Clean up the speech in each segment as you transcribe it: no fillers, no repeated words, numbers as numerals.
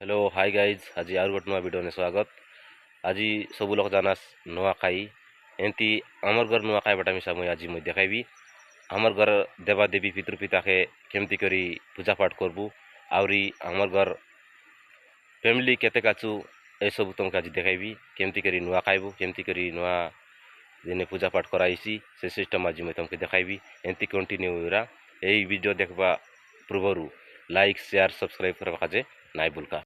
Hello hi guys आज R गोटे नुआ video स्वागत। आज सब लोग जाना नुआखाई एमती आमर घर नुआखाई बटा मिसा मुझे आज मुझे देखाइबी आमर घर देवादेवी पितृपिता के केमती करी पूजा पाठ करबू आउरी आमर घर फैमिली केते काचू ए सब तुमको आज देखाइबी केमती करी नुआखाइबू केमती करी नुआ दिन पूजा पाठ कराइसी से सिस्टम आज मुझे तुमको देखाइबी एमती कंटिन्यू होरा यही वीडियो देखबा पूर्व लाइक शेयर सब्सक्राइब करबा काजे नाइ भूलका।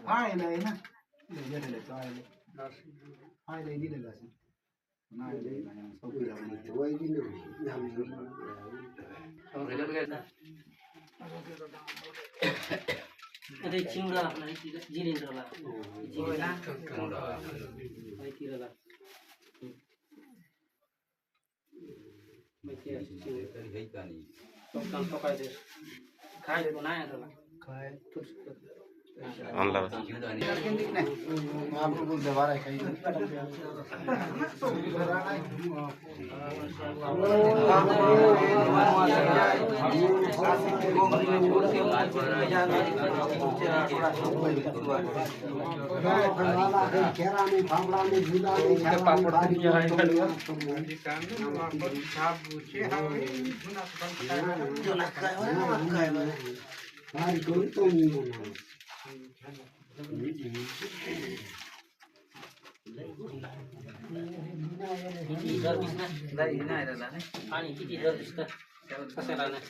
Hai này nè, để cho này để cho ai hai đây đi đây là hai đây là sau khi làm mình quay đi được làm gì đây chim ra này chỉ lên rồi là chim ra mấy kia là mấy kia không có cái gì khai được này rồi là khai online này आप लोग दोबारा खाई किती दर दिसणार नाही नाही राहिला आणि किती दर दिसतं कसं राहणार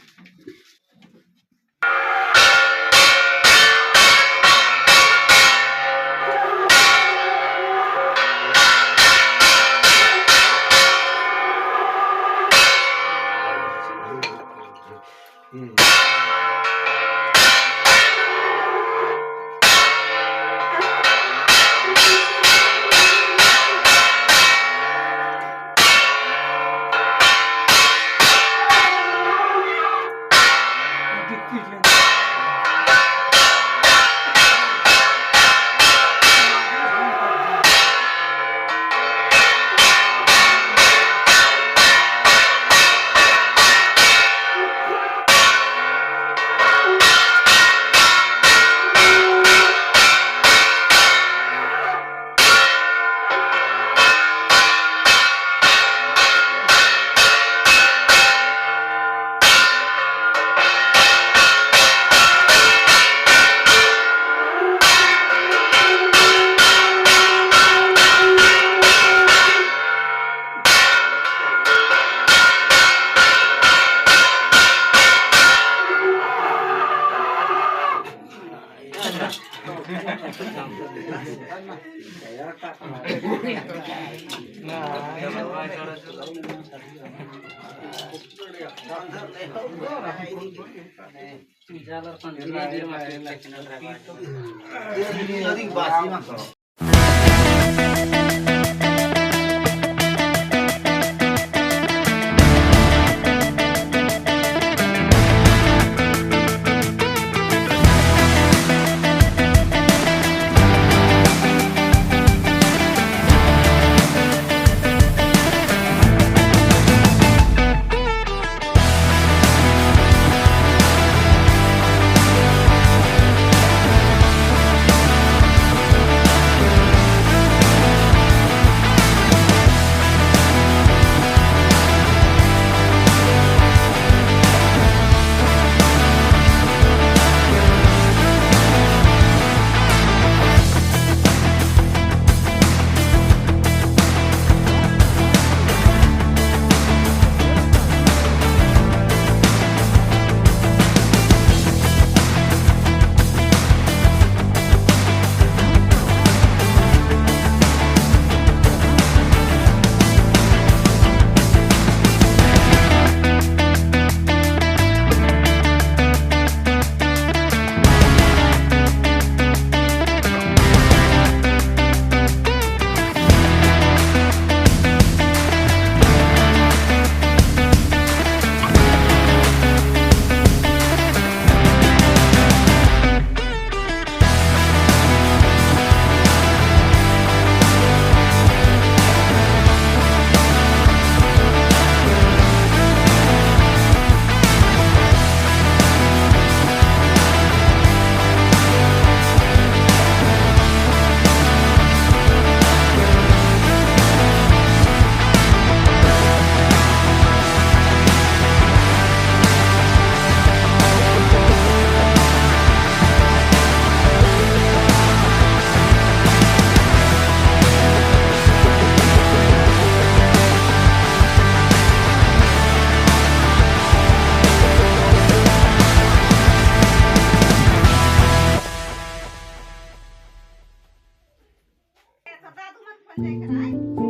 คนใดก็ได้